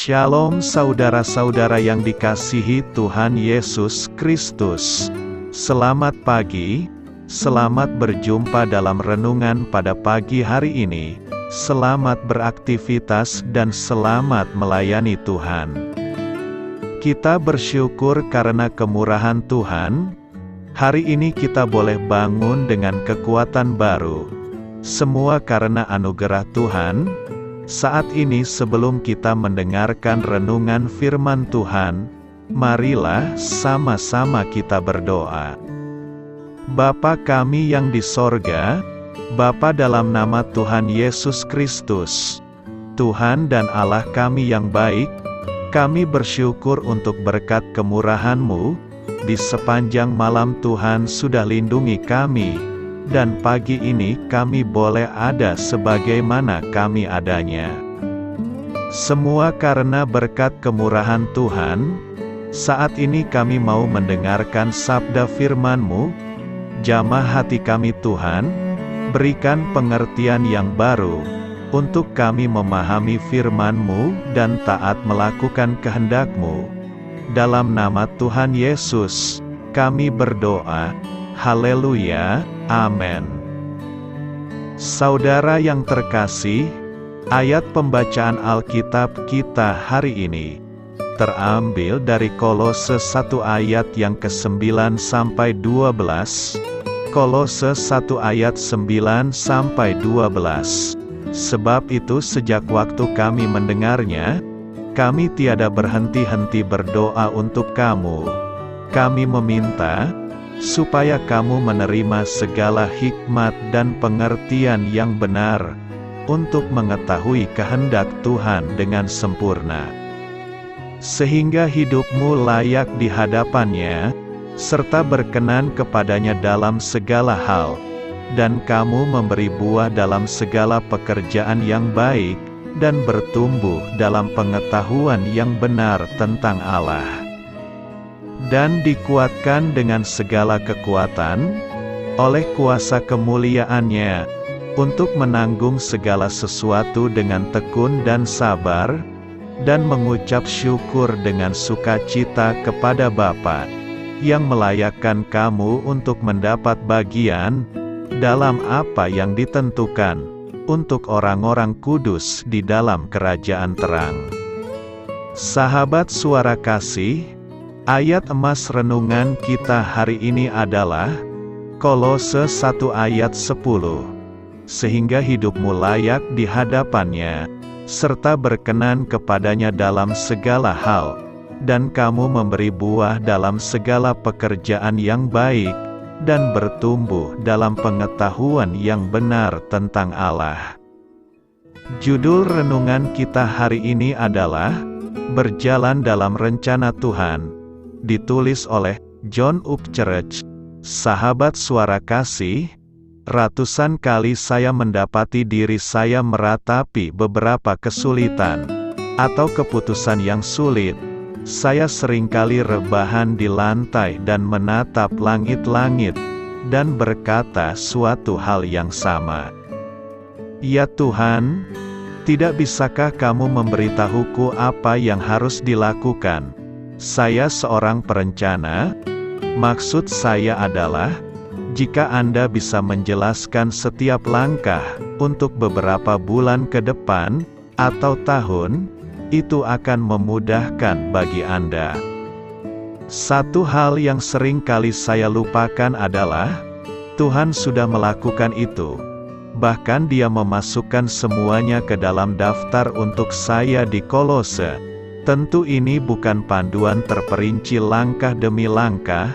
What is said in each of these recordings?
Shalom saudara-saudara yang dikasihi Tuhan Yesus Kristus. Selamat pagi, selamat berjumpa dalam renungan pada pagi hari ini. Selamat beraktivitas dan selamat melayani Tuhan. Kita bersyukur karena kemurahan Tuhan. Hari ini kita boleh bangun dengan kekuatan baru. Semua karena anugerah Tuhan. Saat ini sebelum kita mendengarkan renungan firman Tuhan, marilah sama-sama kita berdoa. Bapa kami yang di sorga, Bapa dalam nama Tuhan Yesus Kristus, Tuhan dan Allah kami yang baik, kami bersyukur untuk berkat kemurahan-Mu, di sepanjang malam Tuhan sudah lindungi kami, dan pagi ini kami boleh ada sebagaimana kami adanya. Semua karena berkat kemurahan Tuhan. Saat ini kami mau mendengarkan sabda firman-Mu. Jamah hati kami Tuhan, berikan pengertian yang baru, untuk kami memahami firman-Mu dan taat melakukan kehendak-Mu. Dalam nama Tuhan Yesus, kami berdoa. Haleluya, amin. Saudara yang terkasih, ayat pembacaan Alkitab kita hari ini terambil dari Kolose 1 ayat yang ke-9 sampai 12. Kolose 1 ayat 9 sampai 12. Sebab itu sejak waktu kami mendengarnya, kami tiada berhenti-henti berdoa untuk kamu. Kami meminta supaya kamu menerima segala hikmat dan pengertian yang benar, untuk mengetahui kehendak Tuhan dengan sempurna. Sehingga hidupmu layak di hadapannya, serta berkenan kepadanya dalam segala hal, dan kamu memberi buah dalam segala pekerjaan yang baik, dan bertumbuh dalam pengetahuan yang benar tentang Allah. Dan dikuatkan dengan segala kekuatan, oleh kuasa kemuliaan-Nya, untuk menanggung segala sesuatu dengan tekun dan sabar, dan mengucap syukur dengan sukacita kepada Bapa, yang melayakkan kamu untuk mendapat bagian, dalam apa yang ditentukan, untuk orang-orang kudus di dalam kerajaan terang. Sahabat suara kasih, ayat emas renungan kita hari ini adalah Kolose 1 ayat 10. Sehingga hidupmu layak di hadapannya, serta berkenan kepadanya dalam segala hal, dan kamu memberi buah dalam segala pekerjaan yang baik, dan bertumbuh dalam pengetahuan yang benar tentang Allah. Judul renungan kita hari ini adalah Berjalan dalam Rencana Tuhan. Ditulis oleh John Upchurch. Sahabat suara kasih, ratusan kali saya mendapati diri saya meratapi beberapa kesulitan, atau keputusan yang sulit. Saya seringkali rebahan di lantai dan menatap langit-langit, dan berkata suatu hal yang sama. Ya Tuhan, tidak bisakah kamu memberitahuku apa yang harus dilakukan? Saya seorang perencana. Maksud saya adalah, jika Anda bisa menjelaskan setiap langkah untuk beberapa bulan ke depan atau tahun, itu akan memudahkan bagi Anda. Satu hal yang sering kali saya lupakan adalah, Tuhan sudah melakukan itu. Bahkan Dia memasukkan semuanya ke dalam daftar untuk saya di Kolose. Tentu ini bukan panduan terperinci langkah demi langkah,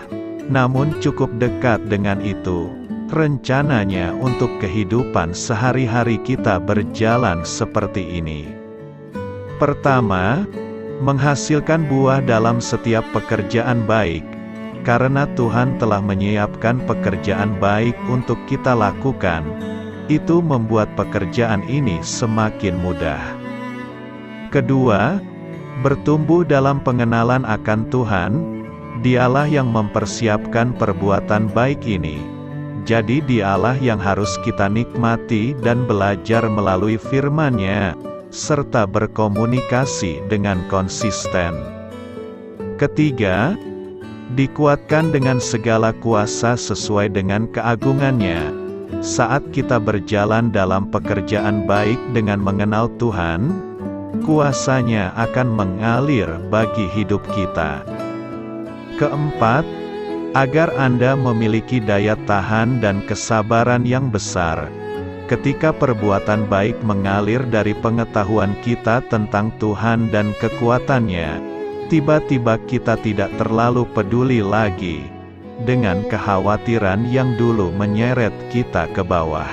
namun cukup dekat dengan itu. Rencananya untuk kehidupan sehari-hari kita berjalan seperti ini. Pertama, menghasilkan buah dalam setiap pekerjaan baik, karena Tuhan telah menyiapkan pekerjaan baik untuk kita lakukan. Itu membuat pekerjaan ini semakin mudah. Kedua, bertumbuh dalam pengenalan akan Tuhan. Dialah yang mempersiapkan perbuatan baik ini. Jadi Dialah yang harus kita nikmati dan belajar melalui firman-Nya, serta berkomunikasi dengan konsisten. Ketiga, dikuatkan dengan segala kuasa sesuai dengan keagungannya. Saat kita berjalan dalam pekerjaan baik dengan mengenal Tuhan, kuasa-Nya akan mengalir bagi hidup kita. Keempat, agar Anda memiliki daya tahan dan kesabaran yang besar. Ketika perbuatan baik mengalir dari pengetahuan kita tentang Tuhan dan kekuatan-Nya, tiba-tiba kita tidak terlalu peduli lagi dengan kekhawatiran yang dulu menyeret kita ke bawah.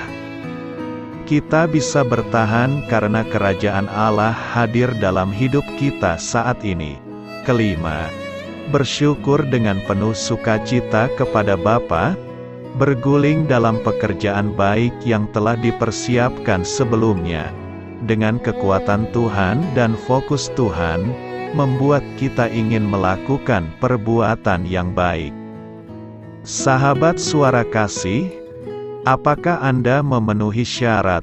Kita bisa bertahan karena kerajaan Allah hadir dalam hidup kita saat ini. Kelima, bersyukur dengan penuh sukacita kepada Bapa, berguling dalam pekerjaan baik yang telah dipersiapkan sebelumnya. Dengan kekuatan Tuhan dan fokus Tuhan, membuat kita ingin melakukan perbuatan yang baik. Sahabat Suara Kasih, apakah Anda memenuhi syarat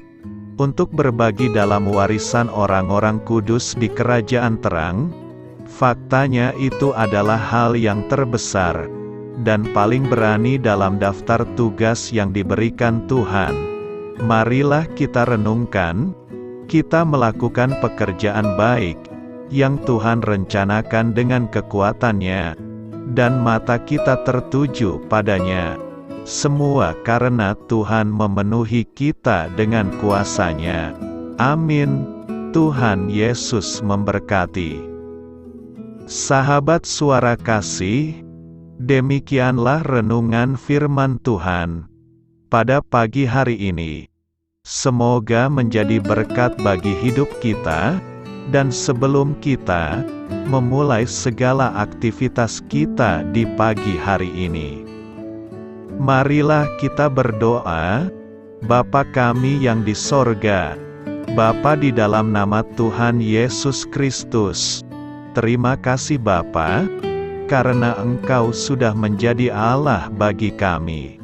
untuk berbagi dalam warisan orang-orang kudus di kerajaan terang? Faktanya itu adalah hal yang terbesar dan paling berani dalam daftar tugas yang diberikan Tuhan. Marilah kita renungkan, kita melakukan pekerjaan baik yang Tuhan rencanakan dengan kekuatan-Nya, dan mata kita tertuju padanya. Semua karena Tuhan memenuhi kita dengan kuasa-Nya. Amin. Tuhan Yesus memberkati. Sahabat Suara Kasih, demikianlah renungan firman Tuhan pada pagi hari ini. Semoga menjadi berkat bagi hidup kita, dan sebelum kita memulai segala aktivitas kita di pagi hari ini, marilah kita berdoa. Bapa kami yang di sorga, Bapa di dalam nama Tuhan Yesus Kristus, terima kasih Bapa, karena Engkau sudah menjadi Allah bagi kami.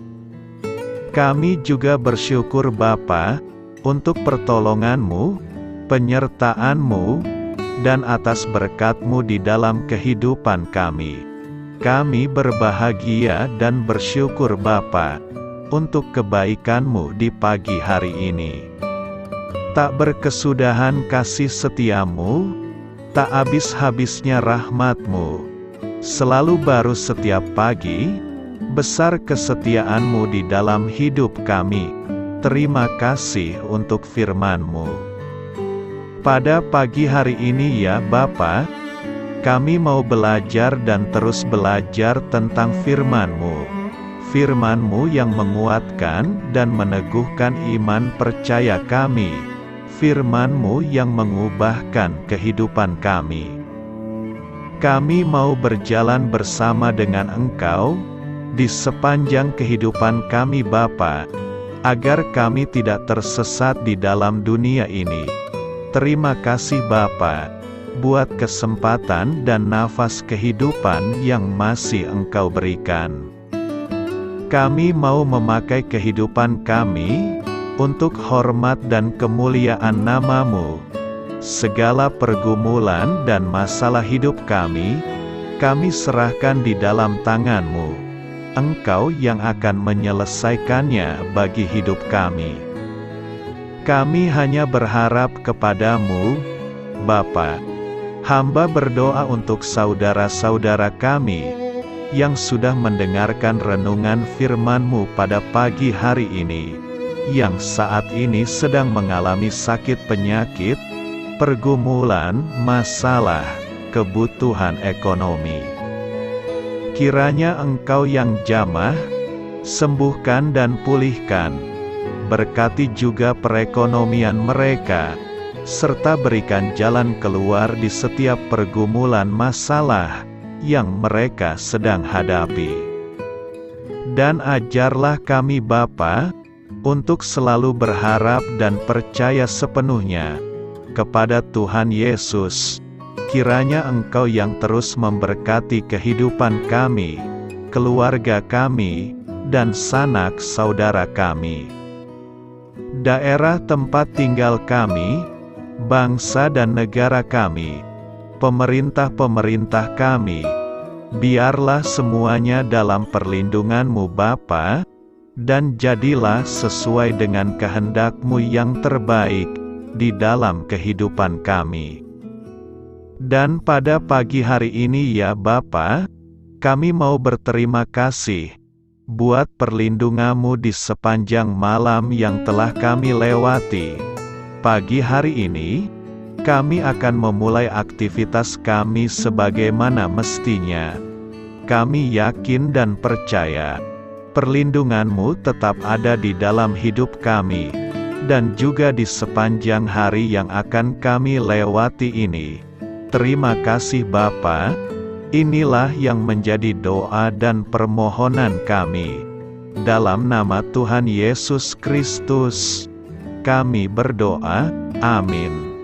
Kami juga bersyukur Bapa, untuk pertolongan-Mu, penyertaan-Mu, dan atas berkat-Mu di dalam kehidupan kami. Kami berbahagia dan bersyukur Bapa, untuk kebaikan-Mu di pagi hari ini. Tak berkesudahan kasih setia-Mu, tak habis-habisnya rahmat-Mu. Selalu baru setiap pagi, besar kesetiaan-Mu di dalam hidup kami. Terima kasih untuk firman-Mu. Pada pagi hari ini ya Bapa, kami mau belajar dan terus belajar tentang firman-Mu. Firman-Mu yang menguatkan dan meneguhkan iman percaya kami. Firman-Mu yang mengubahkan kehidupan kami. Kami mau berjalan bersama dengan Engkau di sepanjang kehidupan kami Bapa, agar kami tidak tersesat di dalam dunia ini. Terima kasih Bapa, buat kesempatan dan nafas kehidupan yang masih Engkau berikan. Kami mau memakai kehidupan kami untuk hormat dan kemuliaan nama-Mu. Segala pergumulan dan masalah hidup kami serahkan di dalam tangan-Mu. Engkau yang akan menyelesaikannya bagi hidup kami. Kami hanya berharap kepada-Mu, Bapa. Hamba berdoa untuk saudara-saudara kami yang sudah mendengarkan renungan firman-Mu pada pagi hari ini, yang saat ini sedang mengalami sakit penyakit, pergumulan, masalah, kebutuhan ekonomi. Kiranya Engkau yang jamah, sembuhkan dan pulihkan. Berkati juga perekonomian mereka, serta berikan jalan keluar di setiap pergumulan masalah yang mereka sedang hadapi. Dan ajarlah kami Bapa, untuk selalu berharap dan percaya sepenuhnya kepada Tuhan Yesus. Kiranya Engkau yang terus memberkati kehidupan kami, keluarga kami, dan sanak saudara kami. Daerah tempat tinggal kami, bangsa dan negara kami, pemerintah-pemerintah kami. Biarlah semuanya dalam perlindungan-Mu Bapa, dan jadilah sesuai dengan kehendak-Mu yang terbaik di dalam kehidupan kami. Dan pada pagi hari ini ya Bapa, kami mau berterima kasih buat perlindungan-Mu di sepanjang malam yang telah kami lewati. Pagi hari ini, kami akan memulai aktivitas kami sebagaimana mestinya. Kami yakin dan percaya, perlindungan-Mu tetap ada di dalam hidup kami, dan juga di sepanjang hari yang akan kami lewati ini. Terima kasih Bapa. Inilah yang menjadi doa dan permohonan kami. Dalam nama Tuhan Yesus Kristus, kami berdoa. Amin.